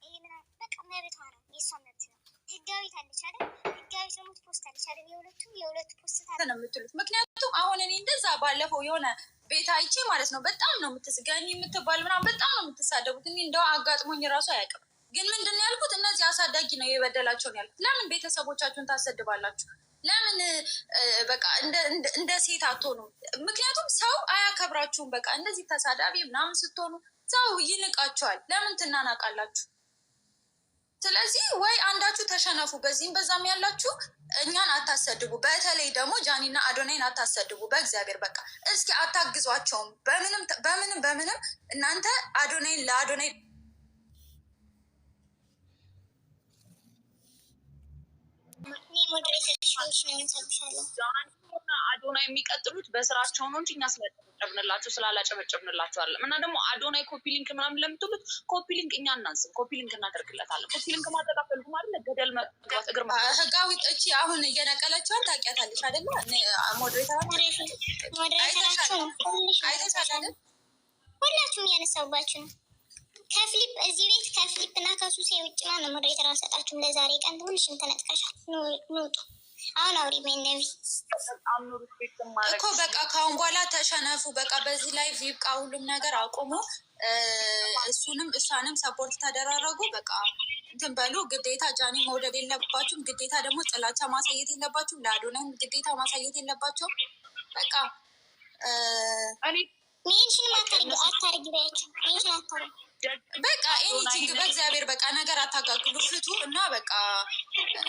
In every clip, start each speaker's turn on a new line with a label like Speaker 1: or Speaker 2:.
Speaker 1: ይሄ ምናምን በቃ መብቷ ነው፣ የእሷ መብት ነው። ህጋዊት አለች አይደል? ህጋዊት ደግሞ ፖስት አለች አይደል? የሁለቱ ፖስት ታለ ነው የምትሉት። ምክንያቱም አሁን እኔ እንደዛ ባለፈው የሆነ ቤት አይቼ ማለት ነው በጣም ነው የምትስገኝ የምትባል ምናምን በጣም ነው የምትሳደቡት። እኔ እንደው አጋጥሞኝ ራሱ አያውቅም። ግን ምንድን ነው ያልኩት? እነዚህ አሳዳጊ ነው የበደላቸው ነው ያልኩት። ለምን ቤተሰቦቻችሁን ታሰድባላችሁ? ለምን በቃ እንደ ሴት አትሆኑ? ምክንያቱም ሰው አያከብራችሁም። በቃ እንደዚህ ተሳዳቢ ምናምን ስትሆኑ ሰው ይንቃችኋል። ለምን ትናናቃላችሁ? ስለዚህ ወይ አንዳችሁ ተሸነፉ፣ በዚህም በዛም ያላችሁ እኛን አታሰድቡ። በተለይ ደግሞ ጃኒና አዶናይን አታሰድቡ። በእግዚአብሔር በቃ እስኪ አታግዟቸውም። በምንም እናንተ አዶናይን ለአዶናይ
Speaker 2: አዶናይ የሚቀጥሉት በስራቸው ነው እንጂ እኛ ስላላጨበጨብንላቸው አይደለም። እና ደግሞ አዶናይ ኮፒ ሊንክ ምናምን ለምትሉት ኮፒ ሊንክ እኛ እናንስም፣ ኮፒ ሊንክ እናደርግለታለን። ኮፒ ሊንክ ማጠቃፈልጉ ማለት ገደል መግባት እግር
Speaker 1: ህጋዊ እቺ አሁን እየነቀለችውን ታውቂያታለች አይደለ? አይተሻል? ሁላችሁም እያነሳሁባችሁ ነው። ከፍሊፕ እዚህ ቤት ከፍሊፕ እና ከሱሴ ውጭ ማነው ሞዴሬተር አልሰጣችሁም? ለዛሬ ቀን ሁልሽም ተነጥቀሻል። ንውጡ አሁን አውሪ ነቢ
Speaker 2: እኮ
Speaker 1: በቃ ካሁን በኋላ ተሸነፉ። በቃ በዚህ ላይ ይብቃ፣ ሁሉም ነገር አቁሙ። እሱንም እሷንም ሰፖርት ተደራረጉ። በቃ እንትን በሉ። ግዴታ ጃኒ መውደድ የለባችሁም። ግዴታ ደግሞ ጥላቻ ማሳየት የለባችሁም። ለአዶናይም ግዴታ ማሳየት የለባቸውም። በቃ ሜንሽን አታርጊ በያቸው። ሜንሽን አታርጊ በቃ ኤኒቲንግ በእግዚአብሔር በቃ ነገር አታጋግሉ፣ ፍቱ እና በቃ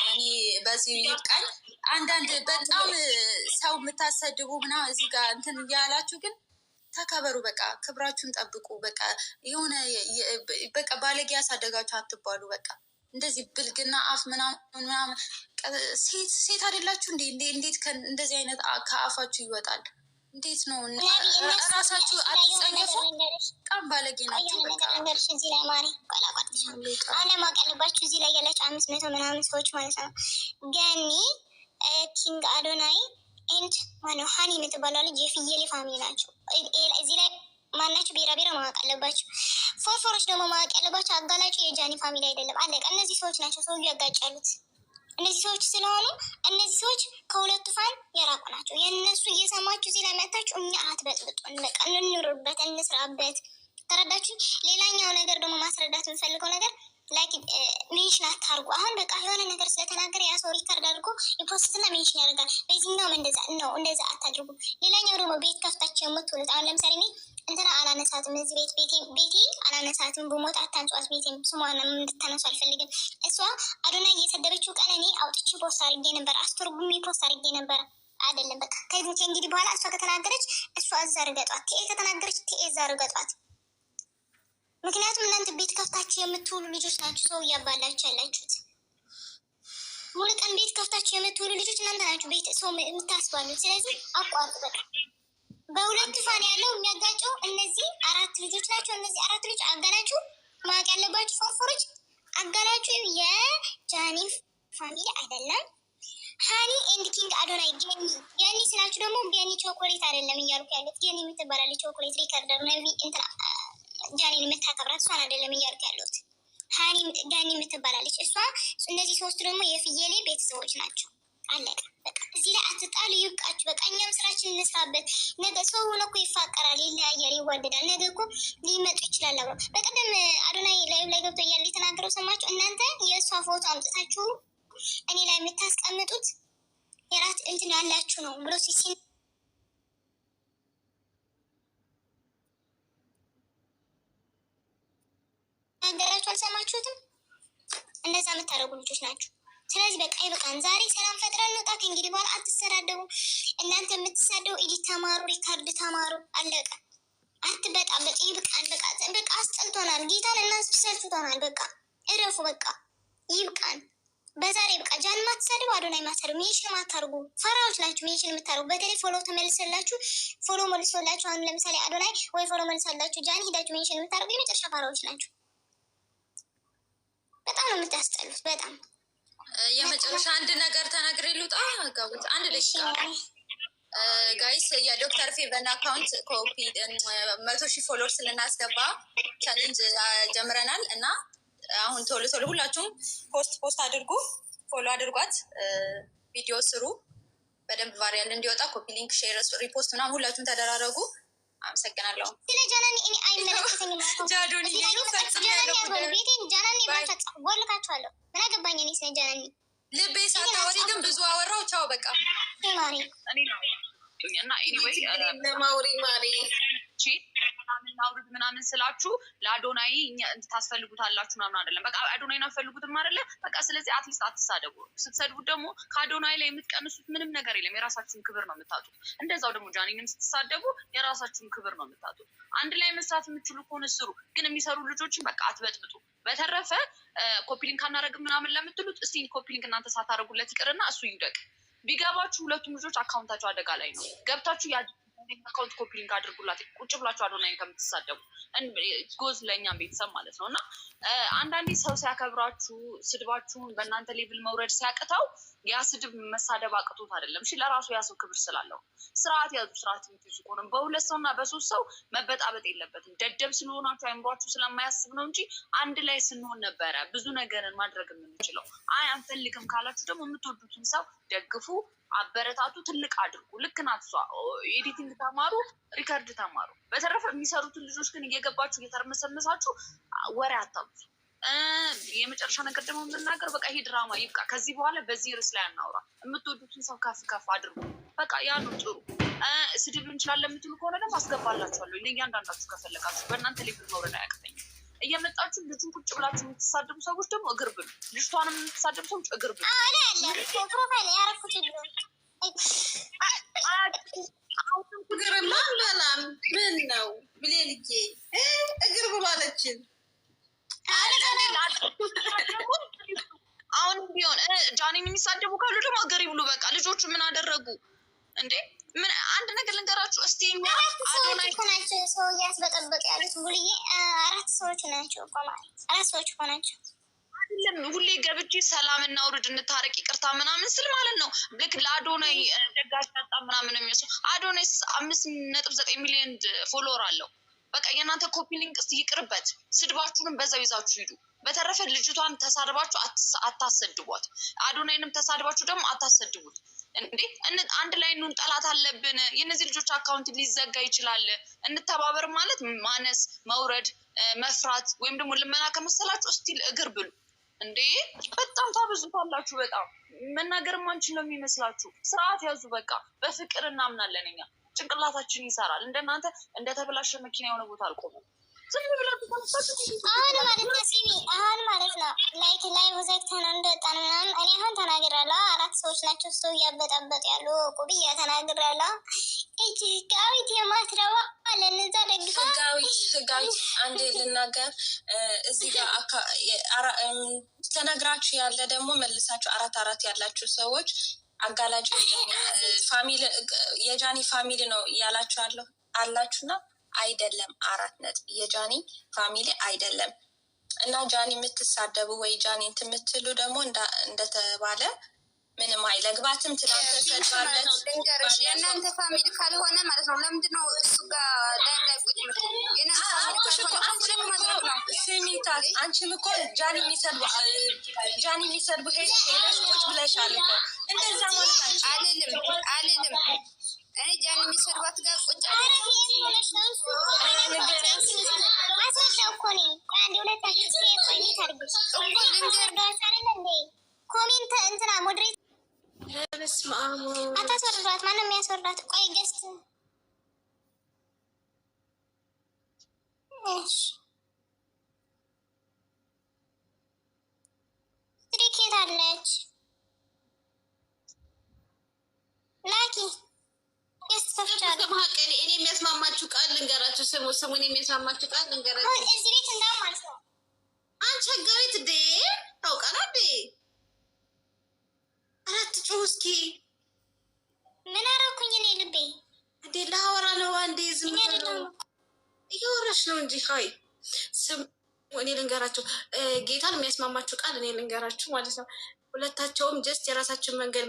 Speaker 1: እኔ በዚህ ይብቃኝ። አንዳንድ በጣም ሰው የምታሰድቡ ምናምን እዚህ ጋር እንትን እያላችሁ ግን ተከበሩ። በቃ ክብራችሁን ጠብቁ። በቃ የሆነ በቃ ባለጌ ያሳደጋችሁ አትባሉ። በቃ እንደዚህ ብልግና አፍ ምናምን ሴት አይደላችሁ እንዴ? እንዴት እንደዚህ አይነት ከአፋችሁ ይወጣል? እንዴት ነው? ራሳችሁ አትጸየፉ? በጣም ባለጌ ናቸው። እዚህ ላይ ማሪ አለማወቅ ያለባችሁ እዚህ ላይ ያላችሁ 500 ምናምን ሰዎች ማለት ነው። ገኒ ኪንግ አዶናይ ኤንድ ማነው ሀኒ የምትባለው ልጅ የፍየሌ ፋሚሊ ናቸው። እዚህ ላይ ማናችሁ ብሔራ ማወቅ አለባችሁ። ፎርፎሮች ደግሞ ማወቅ ያለባቸው አጋላጩ የጃኒ ፋሚሊ አይደለም። አለቀ። እነዚህ ሰዎች ናቸው ሰው ያጋጫሉት። እነዚህ ሰዎች ስለሆኑ እነዚህ ሰዎች ከሁለቱ ፋን የራቁ ናቸው። የእነሱ እየሰማችሁ እዚህ ላይ መታችሁ እኛ አትበጥብጡን። በቃ እንኑርበት፣ እንስራበት። ተረዳችሁ? ሌላኛው ነገር ደግሞ ማስረዳት የምፈልገው ነገር ላይክ ሜንሽን አታርጉ። አሁን በቃ የሆነ ነገር ስለተናገረ ያ ሰው ሪከርድ አድርጎ የፖስትና ሜንሽን ያደርጋል። በዚህኛውም እንደዛ አታድርጉ። ሌላኛው ደግሞ ቤት ከፍታችሁ የምትውሉት አሁን ለምሳሌ እኔ እንትና አላነሳትም፣ እዚህ ቤቴ አላነሳትም፣ በሞት አታንጿት፣ ቤቴም ስሟን እንድታነሱ አልፈልግም። እሷ አዶናይ እየሰደበችው ቀን እኔ አውጥቼ ፖስት አድርጌ ነበር፣ አስተርጉሜ ፖስት አድርጌ ነበረ። አይደለም በቃ ከእንግዲህ በኋላ እሷ ከተናገረች እሷ እዛ ርገጧት፣ ቲኤ ከተናገረች ቲኤ እዛ ርገጧት። ምክንያቱም እናንተ ቤት ከፍታችሁ የምትውሉ ልጆች ናችሁ ሰው እያባላችሁ ያላችሁት። ሙሉ ቀን ቤት ከፍታችሁ የምትውሉ ልጆች እናንተ ናችሁ ቤት ሰው የምታስባሉት። ስለዚህ አቋርጡ በቃ። በሁለቱ ፋን ያለው የሚያጋጨው እነዚህ 4 ልጆች ናቸው። እነዚህ 4 ልጆች አጋላጩ ማወቅ ያለባችሁ ፎርፎሮች፣ አጋላጩ የጃኒ ፋሚሊ አይደለም። ሀኒ ኤንድ ኪንግ አዶናይ ጌኒ ስላችሁ ደግሞ ጌኒ ቾኮሌት አይደለም እያልኩ ያሉት። ጌኒ የምትባላለች ቾኮሌት ሪከርደር ነቢ እንትና ጃኒን የምታከብራት እሷን አይደለም እያልኩ ያሉት። ሀኒ ጃኒ የምትባላለች እሷ። እነዚህ 3 ደግሞ የፍየሌ ቤተሰቦች ናቸው። አለቀ በቃ። እዚህ ላይ አትጣሉ፣ ይብቃችሁ በቃ። እኛም ስራችን እንስራበት። ነገ ሰው ሆነ እኮ ይፋቀራል፣ ይለያያል፣ ይዋደዳል። ነገ እኮ ሊመጡ ይችላል አብረው። በቀደም አዶናይ ላይ ገብቶ እያለ የተናገረው ሰማችሁ እናንተ? የእሷ ፎቶ አምጥታችሁ እኔ ላይ የምታስቀምጡት የራት እንትን ያላችሁ ነው ብሎ ሲሲን ነገራችሁ። አልሰማችሁትም? እነዛ የምታደርጉ ልጆች ናቸው። ስለዚህ በቃ ይበቃን። ዛሬ ሰላም ፈጥረን እንውጣ። ከእንግዲህ በኋላ አትሰዳደቡ። እናንተ የምትሳደቡ ኤዲት ተማሩ፣ ሪካርድ ተማሩ። አለቀ። አትበጣበጥ። ይብቃን። በቃ አስጠልቶናል። ጌታን እናስሰልችቶናል። በቃ እረፉ። በቃ ይብቃን። በዛሬ በቃ ጃን ማትሳደቡ፣ አዶናይ ማትሳደቡ፣ ሜንሽን ማታርጉ። ፈራዎች ናችሁ ሜንሽን የምታርጉ። በተለይ ፎሎ ተመልሰላችሁ ፎሎ መልሶላችሁ አሁን ለምሳሌ አዶናይ ወይ ፎሎ መልሳላችሁ ጃን ሂዳችሁ ሜንሽን የምታርጉ የመጨረሻ ፈራዎች ናችሁ። በጣም ነው የምታስጠሉት። በጣም
Speaker 2: የመጨረሻ አንድ ነገር ተናግሬ ልውጣ። ጋቡት አንድ ደቂቃ ጋይስ። የዶክተር ፌቨን አካውንት ኮፒ 100,000 ፎሎወርስ ልናስገባ ቻሌንጅ ጀምረናል እና
Speaker 1: አሁን ቶሎ ቶሎ ሁላችሁም ፖስት አድርጉ፣ ፎሎ አድርጓት፣ ቪዲዮ ስሩ በደንብ ቫሪያል እንዲወጣ ኮፒ ሊንክ፣ ሼር፣ ሪፖስት ምናምን ሁላችሁም ተደራረጉ። አመሰግናለሁ።
Speaker 3: ስለ ጃናኒ እኔ አይመለከተኝም።
Speaker 1: ጃዶኒ
Speaker 3: ቤቴን ጃናኒ ቦልካችኋለሁ። ምን አገባኝ እኔ ስለ ጃናኒ።
Speaker 1: ልቤ ሳታወሪ ግን ብዙ አወራው። ቻው በቃ
Speaker 3: ማሪ
Speaker 4: እና ኤኒዌይ
Speaker 2: ለማውሪ ማሪ
Speaker 4: አውርድ ምናምን ስላችሁ ለአዶናይ ታስፈልጉታላችሁ ምናምን አይደለም። በቃ አዶናይን አትፈልጉትም አይደለ? በቃ ስለዚህ አትሊስት አትሳደቡ። ስትሰድቡት ደግሞ ከአዶናይ ላይ የምትቀንሱት ምንም ነገር የለም። የራሳችሁን ክብር ነው የምታጡት። እንደዛው ደግሞ ጃኒንም ስትሳደቡ የራሳችሁን ክብር ነው የምታጡት። አንድ ላይ መስራት የምችሉ ከሆነ ስሩ፣ ግን የሚሰሩ ልጆችን በቃ አትበጥብጡ። በተረፈ ኮፒሊንክ አናረግም ምናምን ለምትሉት እስቲ ኮፒሊንክ እናንተ ሳታደርጉለት ይቅርና እሱ ይውደቅ። ቢገባችሁ ሁለቱም ልጆች አካውንታቸው አደጋ ላይ ነው። ገብታችሁ አካውንት ኮፒ ሊንክ አድርጉላት። ቁጭ ብላችሁ አዶናይን ከምትሳደቡ ጎዝ ለእኛም ቤተሰብ ማለት ነው። እና አንዳንዴ ሰው ሲያከብራችሁ ስድባችሁን በእናንተ ሌቭል መውረድ ሲያቅተው ያ ስድብ መሳደብ አቅቶት አይደለም። እሺ ለራሱ ያ ሰው ክብር ስላለው ስርዓት ያዙ። ስርዓት የምትይዙ ከሆነ በሁለት ሰው እና በሶስት ሰው መበጣበጥ የለበትም። ደደብ ስለሆናችሁ አይምሯችሁ ስለማያስብ ነው እንጂ አንድ ላይ ስንሆን ነበረ ብዙ ነገርን ማድረግ የምንችለው። አይ አንፈልግም ካላችሁ ደግሞ የምትወዱትን ሰው ደግፉ፣ አበረታቱ፣ ትልቅ አድርጉ። ልክ ናት እሷ። ኤዲቲንግ ተማሩ፣ ሪከርድ ተማሩ። በተረፈ የሚሰሩትን ልጆች ግን እየገባችሁ እየተርመሰመሳችሁ ወሬ አታብዙ። የመጨረሻ ነገር ደግሞ የምናገር በቃ ይሄ ድራማ ይብቃ። ከዚህ በኋላ በዚህ ርዕስ ላይ አናውራ። የምትወዱትን ሰው ከፍ ከፍ አድርጉ። በቃ ያኑ ጥሩ። ስድብ እንችላለን የምትሉ ከሆነ ደግሞ አስገባላችኋለሁ። ለእያንዳንዳችሁ ከፈለጋችሁ በእናንተ ሌቭል መውረድ አያቅተኝም። እየመጣችሁ ልጁን ቁጭ ብላችሁ የምትሳደቡ ሰዎች ደግሞ እግር ብሉ። ልጅቷንም የምትሳደቡ ሰዎች እግር ብሉ።
Speaker 3: ፕሮፋይል ያረኩት
Speaker 2: እግርማ በላም ምን ነው ብሌልዬ እግር ብሎ አለችን።
Speaker 4: አሁንም ቢሆን ጃኒን የሚሳደቡ ካሉ ደግሞ እግር ይብሉ። በቃ ልጆቹ ምን አደረጉ እንዴ? ምን አንድ ነገር ልንገራችሁ እስቲ።
Speaker 3: አዶናይ ናቸው ሰው እያስበጠበጡ ያሉት ቡልዬ 4 ሰዎች ናቸው እኮ ማለት 4 ሰዎች እኮ ናቸው።
Speaker 4: አይደለም ሁሌ ገብቼ ሰላም እናውርድ እንታረቅ ይቅርታ ምናምን ስል ማለት ነው ልክ ለአዶናይ ደጋሽ ያጣ ምናምን የሚመስለው። አዶናይ 5.9 ሚሊዮን ፎሎወር አለው። በቃ የእናንተ ኮፒ ሊንክ እስቲ ይቅርበት። ስድባችሁንም በዛው ይዛችሁ ሂዱ። በተረፈ ልጅቷን ተሳድባችሁ አታሰድቧት። አዶናይንም ተሳድባችሁ ደግሞ አታሰድቡት። እንዴ አንድ ላይ ኑን፣ ጠላት አለብን። የእነዚህ ልጆች አካውንት ሊዘጋ ይችላል። እንተባበር ማለት ማነስ፣ መውረድ፣ መፍራት ወይም ደግሞ ልመና ከመሰላችሁ እስቲል እግር ብሉ። እንዴ በጣም ታበዙታላችሁ። በጣም መናገር ማንችል ነው የሚመስላችሁ። ስርዓት ያዙ። በቃ በፍቅር እናምናለን እኛ። ጭንቅላታችን ይሰራል። እንደናንተ እንደተበላሸ መኪና የሆነ ቦታ አልቆመም። ዝም ብላችሁ
Speaker 3: አሁን ማለት ነው ሲሚ አሁን ማለት ነው ላይክ ላይ ወዘክተን እንደጣን ምናምን እኔ አሁን ተናግራለሁ። 4 ሰዎች ናቸው ሰው እያበጣበጡ ያሉ ቁብያ ተናግራለሁ። እጅ ህጋዊት የማትረባ ለነዛ ደግፋ
Speaker 2: ህጋዊት አንድ ልናገር እዚህ ጋር ተነግራችሁ ያለ ደግሞ መልሳችሁ 4 ያላችሁ ሰዎች አጋላጭ ፋሚሊ የጃኒ ፋሚሊ ነው እያላችሁ አላችሁና አይደለም። 4 ነጥብ የጃኒ ፋሚሊ አይደለም። እና ጃኒ የምትሳደቡ ወይ ጃኒ እንትን የምትሉ ደግሞ እንደተባለ ምንም አይለግባትም። ትናንት ሰድባለች።
Speaker 5: የእናንተ ፋሚሊ ካልሆነ ማለት ነው ለምንድነው እሱ ጋር ላይ ቁጭ
Speaker 2: ስሚታት? አንቺም እኮ ጃኒ የሚሰድቡ ሄደሽ ቁጭ ብለሻል እኮ። እንደዛ ማለት
Speaker 5: አልልም እኔ ጃኒ የሚሰድባት ጋር ቁጭ
Speaker 3: ኮሜንት እንትና ሞዴሬት አታስወርዷት። ማነው የሚያስወርዳት? ቆይ ገስት ስሪኬት አለች ላኪ
Speaker 2: መካከል እኔ የሚያስማማችሁ ቃል ልንገራችሁ። ስሙን የሚያስማማችሁ ቃል ልንገራችሁ።
Speaker 3: እዚህ ቤት እንዳውም ማለት ነው
Speaker 2: አንቺ ህጋዊት ዴ ታውቃላ ዴ 4 ጩህ እስኪ።
Speaker 3: ምን አደረኩኝ እኔ? ልቤ
Speaker 2: እንዴ ለሀወራ ነው አንዴ ዝም እያወራሽ ነው እንጂ ሀይ ስሙ እኔ ልንገራችሁ። ጌታን የሚያስማማችሁ ቃል እኔ ልንገራችሁ ማለት ነው። ሁለታቸውም ጀስት የራሳችን መንገድ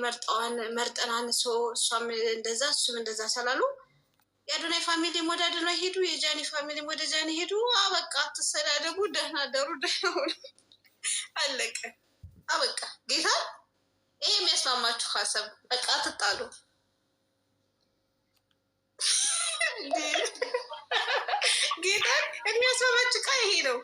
Speaker 2: መርጠናን እሷም እንደዛ እሱም እንደዛ ስላሉ የአዶናይ ፋሚሊም ወደ አዶናይ ሄዱ፣ የጃኒ ፋሚሊም ወደ ጃኒ ሄዱ። አበቃ። አትሰዳደቡ። ደህና ደሩ፣ ደህና ሁኑ።
Speaker 6: አለቀ አበቃ። ጌታ ይሄ የሚያስማማችሁ ሀሳብ በቃ አትጣሉ። ጌታ የሚያስማማችሁ ቃ ይሄ ነው።